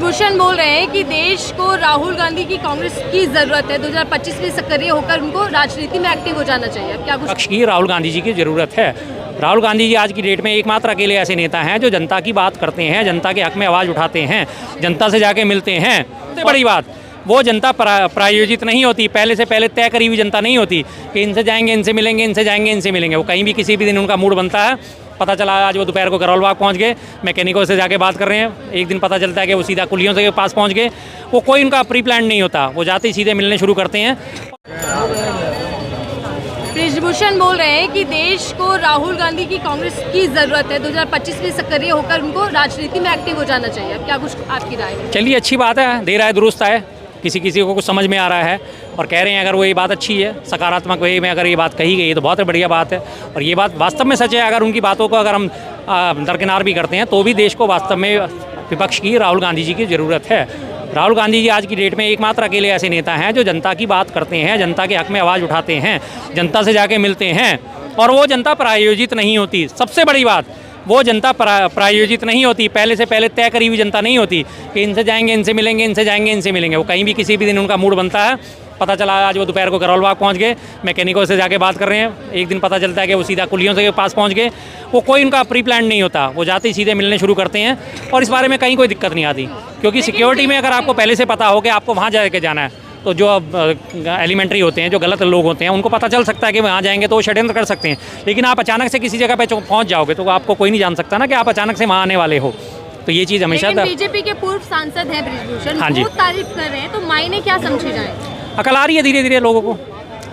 ब्रिजभूषण बोल रहे हैं कि देश को राहुल गांधी की कांग्रेस की जरूरत है, 2025 में सक्रिय होकर उनको राजनीति में एक्टिव हो जाना चाहिए। क्या कुछ पक्ष की राहुल गांधी जी की ज़रूरत है। राहुल गांधी जी आज की डेट में एकमात्र अकेले ऐसे नेता हैं जो जनता की बात करते हैं, जनता के हक में आवाज़ उठाते हैं, जनता से जाके मिलते हैं। सबसे बड़ी बात, वो जनता प्रायोजित नहीं होती, पहले से पहले तय करी हुई जनता नहीं होती कि इनसे जाएंगे इनसे मिलेंगे, इनसे जाएंगे इनसे मिलेंगे। वो कहीं भी किसी भी दिन उनका मूड बनता है। पता चला आज वो दोपहर को करोल बाग पहुँच गए, मैकेनिकों से जाके बात कर रहे हैं। एक दिन पता चलता है कि वो सीधा कुलियों के पास पहुँच गए। वो कोई उनका प्री प्लान नहीं होता, वो जाते ही सीधे मिलने शुरू करते हैं। ब्रिजभूषण बोल रहे हैं कि देश को राहुल गांधी की कांग्रेस की जरूरत है, 2025 में सक्रिय होकर उनको राजनीति में एक्टिव हो जाना चाहिए। क्या कुछ आपकी राय है? चलिए, अच्छी बात है, दे रहा है दुरुस्त है, किसी किसी को कुछ समझ में आ रहा है और कह रहे हैं अगर वो ये बात अच्छी है, सकारात्मक वे में अगर ये बात कही गई है तो बहुत बढ़िया बात है। और ये बात वास्तव में सच है। अगर उनकी बातों को अगर हम दरकिनार भी करते हैं तो भी देश को वास्तव में विपक्ष की राहुल गांधी जी की ज़रूरत है। राहुल गांधी जी आज की डेट में एकमात्र अकेले ऐसे नेता हैं जो जनता की बात करते हैं, जनता के हक में आवाज़ उठाते हैं, जनता से जाके मिलते हैं। और वो जनता प्रायोजित नहीं होती। सबसे बड़ी बात, वो जनता प्रायोजित नहीं होती, पहले से पहले तय करी हुई जनता नहीं होती कि इनसे जाएंगे इनसे मिलेंगे, इनसे जाएंगे इनसे मिलेंगे। वो कहीं भी किसी भी दिन उनका मूड बनता है। पता चला आज वो दोपहर को करोल बाग पहुँच गए, मैकेनिकों से जाके बात कर रहे हैं। एक दिन पता चलता है कि वो सीधा कुलियों के पास पहुँच गए। वो कोई उनका प्री प्लान नहीं होता, वो जाते ही सीधे मिलने शुरू करते हैं। और इस बारे में कहीं कोई दिक्कत नहीं आती, क्योंकि सिक्योरिटी में अगर आपको पहले से पता हो कि आपको वहाँ जाके जाना है तो जो एलिमेंट्री होते हैं, जो गलत लोग होते हैं, उनको पता चल सकता है कि वहाँ जाएंगे तो वो षड्यंत्र कर सकते हैं। लेकिन आप अचानक से किसी जगह पे पहुँच जाओगे तो आपको कोई नहीं जान सकता ना कि आप अचानक से वहाँ आने वाले हो। तो ये चीज़ हमेशा बीजेपी के पूर्व सांसद हैं ब्रिजभूषण, हाँ जी, वो तारीफ कर रहे हैं, तो मायने क्या समझे जाए? अकल आ रही है धीरे धीरे लोगों को।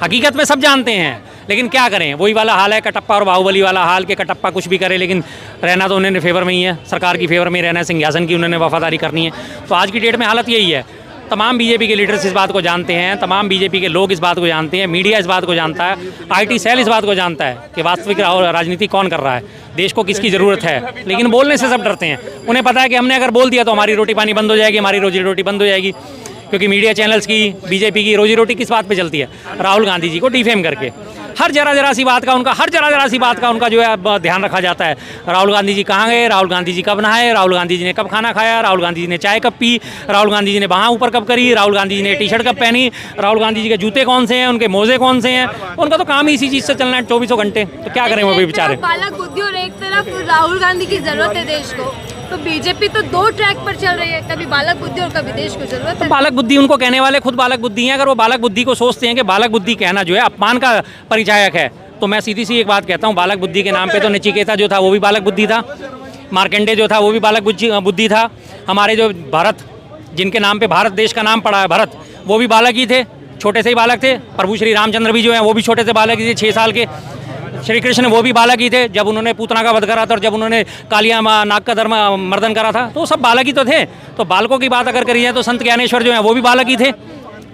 हकीकत में सब जानते हैं, लेकिन क्या करें, वही वाला हाल है कटप्पा और बाहुबली वाला हाल के कटप्पा कुछ भी करे लेकिन रहना तो उन्होंने फेवर में ही है, सरकार की फेवर में रहना है, सिंहासन की उन्होंने वफादारी करनी है। तो आज की डेट में हालत यही है। तमाम बीजेपी के लीडर्स इस बात को जानते हैं, तमाम बीजेपी के लोग इस बात को जानते हैं, मीडिया इस बात को जानता है, IT सेल इस बात को जानता है कि वास्तविक राजनीति कौन कर रहा है, देश को किसकी ज़रूरत है। लेकिन बोलने से सब डरते हैं। उन्हें पता है कि हमने अगर बोल दिया तो हमारी रोटी पानी बंद हो जाएगी, हमारी रोजी रोटी बंद हो जाएगी। क्योंकि मीडिया चैनल्स की, बीजेपी की रोजी रोटी किस बात पे चलती है? राहुल गांधी जी को डिफेम करके। हर जरा सी बात का उनका जो है ध्यान रखा जाता है। राहुल गांधी जी कहाँ गए, राहुल गांधी जी कब नहाए, राहुल गांधी जी ने कब खाना खाया, राहुल गांधी जी ने चाय कब पी, राहुल गांधी जी ने बाहाँ ऊपर कब करी, राहुल गांधी जी ने टी-शर्ट कब पहनी, राहुल गांधी जी के जूते कौन से हैं, उनके मोजे कौन से हैं। उनका तो काम ही इसी चीज़ से चलना है 24 घंटे। तो क्या करें वो भी बेचारे। बालक बुद्धि और एक तरफ राहुल गांधी की जरूरत है देश को, तो बीजेपी तो दो ट्रैक पर चल रही है, कभी बालक बुद्धि और कभी देश को जरूरत है। तो बालक बुद्धि उनको कहने वाले खुद बालक बुद्धि हैं। अगर वो बालक बुद्धि को सोचते हैं कि बालक बुद्धि कहना जो है अपमान का परिचायक है, तो मैं सीधी सी एक बात कहता हूँ, बालक बुद्धि के नाम पे तो नचिकेता जो था वो भी बालक बुद्धि था, मार्कंडे जो था वो भी बालक बुद्धि था, हमारे जो भरत, जिनके नाम पे भारत देश का नाम पड़ा है भरत, वो भी बालक ही थे, छोटे से ही बालक थे। प्रभु श्री रामचंद्र भी जो हैं वो भी छोटे से बालक ही थे, 6 साल के। श्री कृष्ण वो भी बालक ही थे जब उन्होंने पूतना का वध करा था और जब उन्होंने कालिया नाग का धर्म मर्दन करा था, तो सब बालक ही तो थे। तो बालकों की बात अगर करी जाए तो संत ज्ञानेश्वर जो है वो भी बालक ही थे,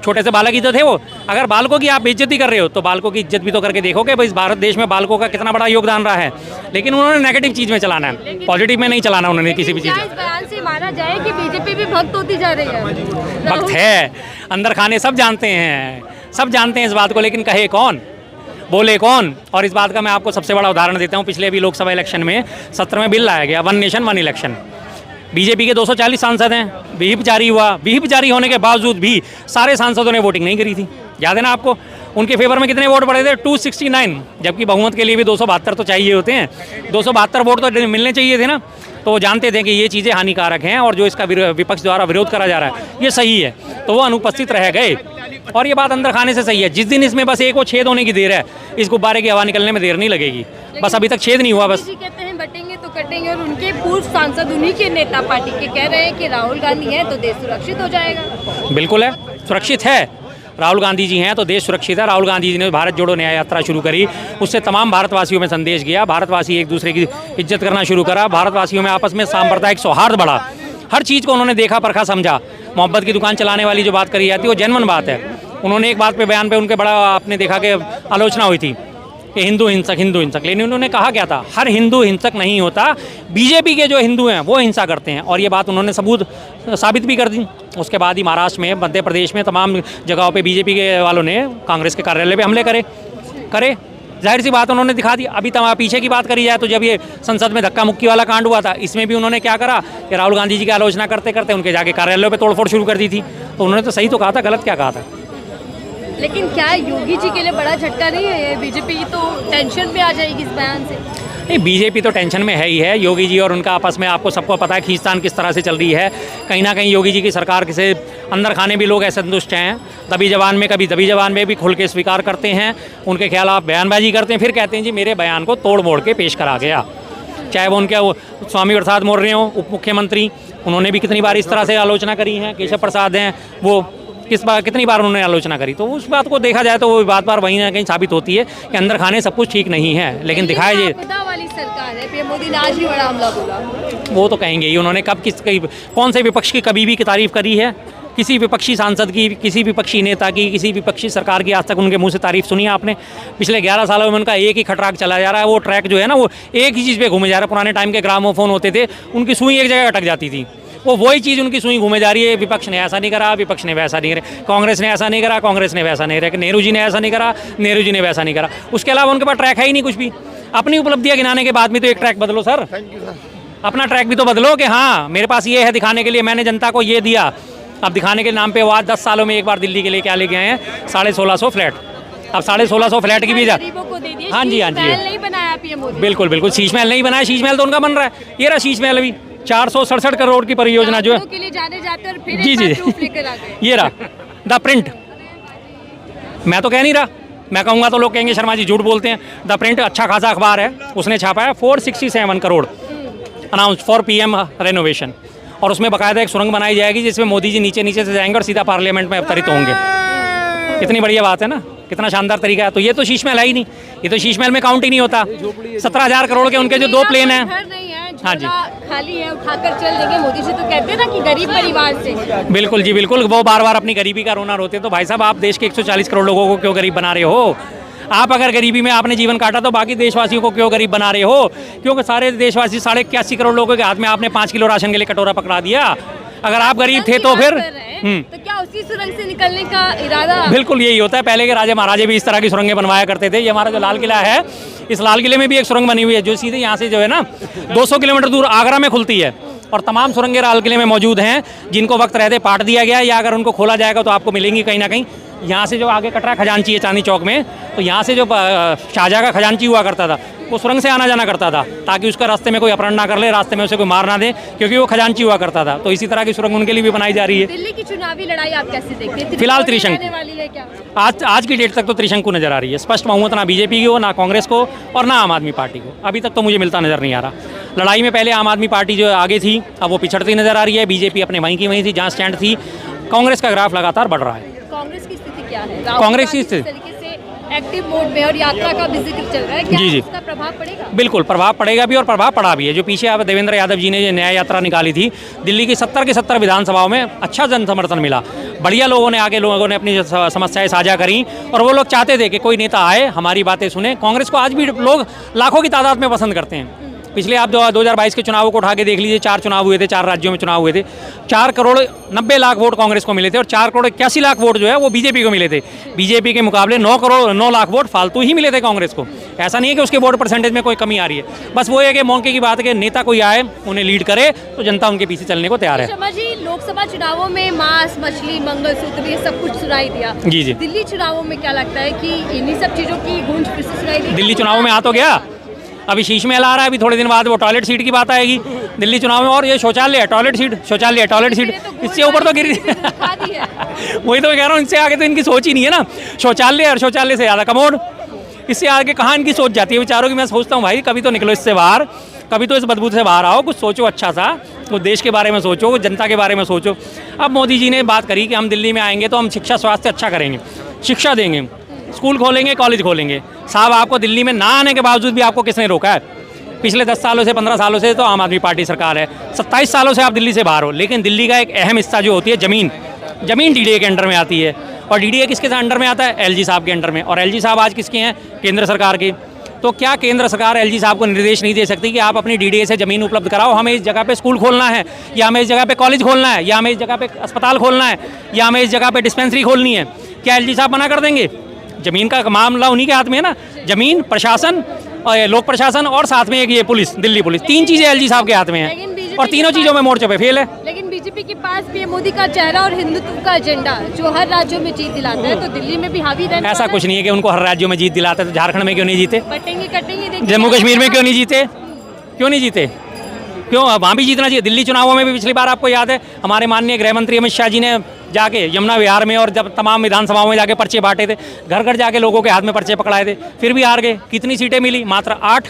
छोटे से बालक ही तो थे वो। अगर बालकों की आप बेइज्जती कर रहे हो तो बालकों की इज्जत भी तो करके देखो कि भाई इस भारत देश में बालकों का कितना बड़ा योगदान रहा है। लेकिन उन्होंने नेगेटिव चीज़ में चलाना है, पॉजिटिव में नहीं चलाना उन्होंने किसी भी चीज़। इस बयान से माना जाए कि बीजेपी भी भक्त होती जा रही है? भक्त है, अंदर खाने सब जानते हैं, सब जानते हैं इस बात को, लेकिन कहे कौन, बोले कौन। और इस बात का मैं आपको सबसे बड़ा उदाहरण देता हूँ। पिछले अभी लोकसभा इलेक्शन में 17 में बिल लाया गया, 1 नेशन 1 इलेक्शन। बीजेपी के 240 सांसद हैं, व्हिप जारी हुआ, व्हिप जारी होने के बावजूद भी सारे सांसदों ने वोटिंग नहीं करी थी। याद है ना आपको? उनके फेवर में कितने वोट पड़े थे? 269, जबकि बहुमत के लिए भी 272 तो चाहिए होते हैं। 272 वोट तो मिलने चाहिए थे ना। तो वो जानते थे कि ये चीज़ें हानिकारक हैं और जो इसका विपक्ष द्वारा विरोध करा जा रहा है ये सही है, तो वो अनुपस्थित रह गए। और ये बात अंदर खाने से सही है। जिस दिन इसमें बस एक वो छेद होने की देर है, इस गुब्बारे की हवा निकलने में देर नहीं लगेगी। बस अभी तक छेद नहीं हुआ। बस कहते हैं बटेंगे तो कटेंगे, और उनके पूर्व सांसद उन्हीं के नेता पार्टी के कह रहे हैं कि राहुल गांधी है तो देश सुरक्षित हो जाएगा। बिल्कुल है, सुरक्षित है। राहुल गांधी जी हैं तो देश सुरक्षित है। राहुल गांधी जी ने भारत जोड़ो न्याय यात्रा शुरू करी, उससे तमाम भारतवासियों में संदेश गया, भारतवासी एक दूसरे की इज्जत करना शुरू करा, भारतवासियों में आपस में सांप्रदायिक सौहार्द बढ़ा। हर चीज़ को उन्होंने देखा, परखा, समझा। मोहब्बत की दुकान चलाने वाली जो बात करी जाती है वो जेन्युइन बात है। उन्होंने एक बात पे बयान पे उनके बड़ा आपने देखा कि आलोचना हुई थी कि हिंदू हिंसक, लेकिन उन्होंने कहा क्या था? हर हिंदू हिंसक नहीं होता, बीजेपी के जो हिंदू हैं वो हिंसा करते हैं। और ये बात उन्होंने साबित भी कर दी। उसके बाद ही महाराष्ट्र में, मध्य प्रदेश में तमाम जगहों पे बीजेपी के वालों ने कांग्रेस के कार्यालय पे हमले करे। जाहिर सी बात उन्होंने दिखा दी। अभी तमाम पीछे की बात करी जाए तो जब ये संसद में धक्का मुक्की वाला कांड हुआ था, इसमें भी उन्होंने क्या करा कि राहुल गांधी जी की आलोचना करते करते उनके जाके कार्यालयों पे तोड़फोड़ शुरू कर दी थी। तो उन्होंने तो सही तो कहा था, गलत क्या कहा था। लेकिन क्या योगी जी के लिए बड़ा झटका नहीं है ये? बीजेपी तो टेंशन में आ जाएगी इस बयान से। नहीं, बीजेपी तो टेंशन में है ही है। योगी जी और उनका आपस में आपको सबको पता है खींचतान किस तरह से चल रही है। कहीं ना कहीं योगी जी की सरकार से अंदर खाने भी लोग ऐसे संतुष्ट हैं। दबी जबान में कभी दबी जबान में भी खुल के स्वीकार करते हैं, उनके खिलाफ बयानबाजी करते हैं, फिर कहते हैं जी मेरे बयान को तोड़ मोड़ के पेश करा गया। चाहे वो उनके स्वामी प्रसाद मौर्य हों, उप मुख्यमंत्री, उन्होंने भी कितनी बार इस तरह से आलोचना करी है। केशव प्रसाद हैं, वो कितनी बार उन्होंने आलोचना करी। तो उस बात को देखा जाए तो वो बात बार वहीं ना कहीं साबित होती है कि अंदर खाने सब कुछ ठीक नहीं है। लेकिन दिखाया ये वाली सरकार है, पीएम मोदी ने आज भी बड़ा हमला बोला। वो तो कहेंगे ही, उन्होंने कब कौन से विपक्ष की कभी भी तारीफ करी है? किसी विपक्षी सांसद की, किसी विपक्षी नेता की, किसी विपक्षी सरकार की आज तक उनके मुंह से तारीफ सुनी है आपने? पिछले 11 सालों में उनका एक ही खटराक चला जा रहा है। वो ट्रैक जो है ना, वो एक ही चीज़ पे घूमे जा रहा है। पुराने टाइम के ग्रामोफोन होते थे, उनकी सुई एक जगह अटक जाती थी, वो वही चीज़ उनकी सुई घूमे जा रही है। विपक्ष ने ऐसा नहीं करा, विपक्ष ने वैसा नहीं करा, कांग्रेस ने ऐसा नहीं करा, कांग्रेस ने वैसा नहीं करा, नेहरू जी ने ऐसा नहीं करा, नेहरू जी ने वैसा नहीं करा। उसके अलावा उनके पास ट्रैक है ही नहीं कुछ भी। अपनी उपलब्धियां गिनाने के बाद भी तो एक ट्रैक बदलो सर। अपना ट्रैक भी तो बदलो कि हाँ मेरे पास ये है दिखाने के लिए, मैंने जनता को ये दिया। अब दिखाने के नाम पे वो आज 10 सालों में एक बार दिल्ली के लिए क्या लेके आए हैं? 1650 फ्लैट। अब 1650 फ्लैट की भी जा, हाँ जी हाँ जी, नहीं बनाया पीएम मोदी। बिल्कुल बिल्कुल, शीश महल नहीं बनाया, शीश महल तो उनका बन रहा है। ये रहा शीश महल, अभी 467 करोड़ की परियोजना जो है के लिए जाने जाते और फिर जी जी ये रहा द प्रिंट। मैं तो कह नहीं रहा, मैं कहूँगा तो लोग कहेंगे शर्मा जी झूठ बोलते हैं। द प्रिंट अच्छा खासा अखबार है, उसने छापा है 467 crore announce for PM renovation. और उसमें बाकायदा एक सुरंग बनाई जाएगी जिसमें मोदी जी नीचे नीचे से जाएंगे और सीधा पार्लियामेंट में अवतरित होंगे। कितनी बढ़िया बात है ना, कितना शानदार तरीका है। तो ये तो शीश महल है ही नहीं, ये तो शीश महल में काउंट ही नहीं होता। 17,000 करोड़ के उनके जो 2 प्लेन हैं, हाँ जी, खाली है, उठाकर चल देंगे। मोदी जी तो कहते हैं ना कि गरीब परिवार से। बिल्कुल जी बिल्कुल, वो बार बार अपनी गरीबी का रोना रोते हैं। तो भाई साहब आप देश के 140 करोड़ लोगों को क्यों गरीब बना रहे हो? आप अगर गरीबी में आपने जीवन काटा तो बाकी देशवासियों को क्यों गरीब बना रहे हो? क्योंकि सारे देशवासी 81 करोड़ लोगों के हाथ में आपने 5 किलो राशन के लिए कटोरा पकड़ा दिया। अगर आप गरीब थे तो फिर तो क्या उसी सुरंग से निकलने का इरादा? बिल्कुल यही होता है। पहले के राजा महाराजे भी इस तरह की सुरंगें बनवाया करते थे। ये हमारा जो लाल किला है, इस लाल किले में भी एक सुरंग बनी हुई है जो सीधे यहाँ से जो है ना 200 किलोमीटर दूर आगरा में खुलती है। और तमाम सुरंगें लाल किले में मौजूद हैं जिनको वक्त रहते पाट दिया गया, या अगर उनको खोला जाएगा तो आपको मिलेंगी कहीं ना कहीं। यहाँ से जो आगे कट रहा खजांची है चांदनी चौक में, तो यहाँ से जो शाहजहाँ का खजांची हुआ करता था वो सुरंग से आना जाना करता था ताकि उसका रास्ते में कोई अपहरण ना कर ले, रास्ते में उसे कोई मार ना दे, क्योंकि वो खजांची हुआ करता था। तो इसी तरह की सुरंग उनके लिए भी बनाई जा रही है। दिल्ली की चुनावी लड़ाई आप कैसे देखते हैं? फिलहाल त्रिशंकु आज की डेट तक तो त्रिशंकु नजर आ रही है। स्पष्ट बहुमत ना बीजेपी की हो, ना कांग्रेस को, और ना आम आदमी पार्टी को। अभी तक तो मुझे मिलता नजर नहीं आ रहा। लड़ाई में पहले आम आदमी पार्टी जो आगे थी, अब वो पिछड़ती नजर आ रही है। बीजेपी अपने वहीं की वहीं थी जहाँ स्टैंड थी। कांग्रेस का ग्राफ लगातार बढ़ रहा है। कांग्रेस की स्थिति क्या है? कांग्रेस की स्थिति एक्टिव मोड में और यात्रा का भी जिक्र चल रहा है, क्या जी इसका प्रभाव पड़ेगा? बिल्कुल प्रभाव पड़ेगा भी और प्रभाव पड़ा भी है। जो पीछे आप देवेंद्र यादव जी ने न्याय यात्रा निकाली थी, दिल्ली की 70 के 70 विधानसभाओं में अच्छा जन समर्थन मिला। बढ़िया लोगों ने अपनी समस्याएं साझा करी और वो लोग चाहते थे कि कोई नेता आए हमारी बातें सुने। कांग्रेस को आज भी लोग लाखों की तादाद में पसंद करते हैं। पिछले आप 2022 के चुनावों को उठा के देख लीजिए, 4 चुनाव हुए थे, 4 राज्यों में चुनाव हुए थे। 4 करोड़ 90 लाख वोट कांग्रेस को मिले थे और 4 करोड़ 81 लाख वोट जो है वो बीजेपी को मिले थे। बीजेपी के मुकाबले 9 लाख वोट फालतू ही मिले थे कांग्रेस को। ऐसा नहीं है कि उसके वोट परसेंटेज में कोई कमी आ रही है। बस वो है कि मौके की बात है कि नेता कोई आए, उन्हें लीड करे तो जनता उनके पीछे चलने को तैयार है। शर्मा जी, लोकसभा चुनावों में मांस, मछली, मंगलसूत्र ये सब कुछ सुनाई दिया। जी जी। दिल्ली चुनावों में क्या लगता है कि इन्हीं सब चीजों की गूंज फिर से सुनाई दी? दिल्ली चुनावों में आ तो गया, अभी शीश महल आ रहा है, अभी थोड़े दिन बाद वो टॉयलेट सीट की बात आएगी दिल्ली चुनाव में। और ये शौचालय है, टॉयलेट सीट, शौचालय टॉयलेट सीट, इससे ऊपर तो गिर वही तो मैं कह रहा हूँ, इनसे आगे तो इनकी सोच ही नहीं है ना। शौचालय और शौचालय से ज़्यादा कमोड, इससे आगे कहाँ इनकी सोच जाती है बेचारों की। मैं सोचता हूँ भाई कभी तो निकलो इससे बाहर, कभी तो इस बदबू से बाहर आओ, कुछ सोचो अच्छा सा, तो देश के बारे में सोचो, कुछ जनता के बारे में सोचो। अब मोदी जी ने बात करी कि हम दिल्ली में आएंगे तो हम शिक्षा स्वास्थ्य अच्छा करेंगे, शिक्षा देंगे, स्कूल खोलेंगे, कॉलेज खोलेंगे। साहब आपको दिल्ली में ना आने के बावजूद भी आपको किसने रोका है? पिछले 10 सालों से 15 सालों से तो आम आदमी पार्टी सरकार है। 27 सालों से आप दिल्ली से बाहर हो, लेकिन दिल्ली का एक अहम हिस्सा जो होती है ज़मीन डीडीए के अंडर में आती है। और डीडीए किसके अंडर में आता है? एलजी साहब के अंडर में। और एलजी साहब आज किसके हैं? केंद्र सरकार के। तो क्या केंद्र सरकार एलजी साहब को निर्देश नहीं दे सकती कि आप अपनी डीडीए से ज़मीन उपलब्ध कराओ, हमें इस जगह पे स्कूल खोलना है, या हमें इस जगह पे कॉलेज खोलना है, या हमें इस जगह पे अस्पताल खोलना है, या हमें इस जगह पे डिस्पेंसरी खोलनी है? क्या एलजी साहब मना कर देंगे? ज़मीन का मामला उन्हीं के हाथ में है ना। जमीन, प्रशासन और लोक प्रशासन और साथ में एक ये पुलिस, दिल्ली पुलिस, 3 चीज़ें एलजी साहब के हाथ में लेकिन हैं बीजेपी और तीनों के चीज़ों में मोर्चे पे फेल है। लेकिन बीजेपी के पास पीएम मोदी का चेहरा और हिंदुत्व का एजेंडा जो हर राज्यों में जीत दिलाता है, तो दिल्ली में भी हावी रहने ऐसा कुछ नहीं है कि उनको हर राज्यों में जीत दिलाते, तो झारखंड में क्यों नहीं जीते, कटेंगे देखिए जम्मू कश्मीर में क्यों नहीं जीते, क्यों नहीं जीते, क्यों वहाँ भी जीतना चाहिए। दिल्ली चुनावों में भी पिछली बार आपको याद है हमारे माननीय गृह मंत्री अमित शाह जी ने जाके यमुना विहार में और जब तमाम विधानसभाओं में जाके पर्चे बांटे थे, घर घर जाके लोगों के हाथ में पर्चे पकड़ाए थे, फिर भी हार गए। कितनी सीटें मिली? मात्र 8।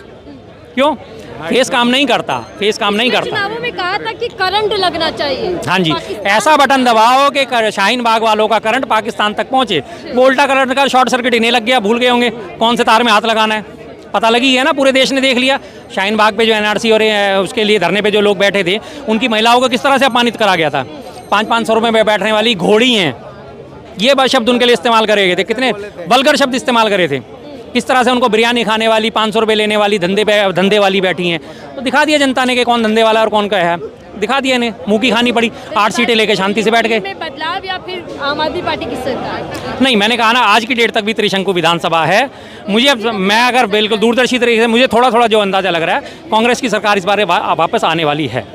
क्यों? फेस काम नहीं करता, फेस काम नहीं करता। चुनावों में कहा था कि करंट लगना चाहिए। हाँ जी, ऐसा बटन दबाओ कि शाहीन बाग वालों का करंट पाकिस्तान तक पहुंचे। वो उल्टा करंट का शॉर्ट सर्किट इन्हें लग गया, भूल गए होंगे कौन से तार में हाथ लगाना है। पता लगी है ना, पूरे देश ने देख लिया। शाहीन बाग पे जो एनआरसी और उसके लिए धरने पे जो लोग बैठे थे, उनकी महिलाओं को किस तरह से अपमानित करा गया था। 500-500 रुपये में बैठने वाली घोड़ी हैं, ये शब्द उनके लिए इस्तेमाल करे गए थे। कितने वल्गर शब्द इस्तेमाल करे थे। किस तरह से उनको बिरयानी खाने वाली, 500 रुपये लेने वाली धंधे वाली बैठी हैं। तो दिखा दिया जनता ने कि कौन धंधे वाला और कौन का है, दिखा दिया इन्हें। मुँह की खानी पड़ी, 8 सीटें लेके शांति से बैठ गए। बदलाव या फिर आम आदमी पार्टी की सरकार? नहीं, मैंने कहा ना, आज की डेट तक भी त्रिशंकु विधानसभा है। मुझे मैं अगर बिल्कुल दूरदर्शी तरीके से मुझे थोड़ा थोड़ा जो अंदाज़ा लग रहा है, कांग्रेस की सरकार इस बार वापस आने वाली है।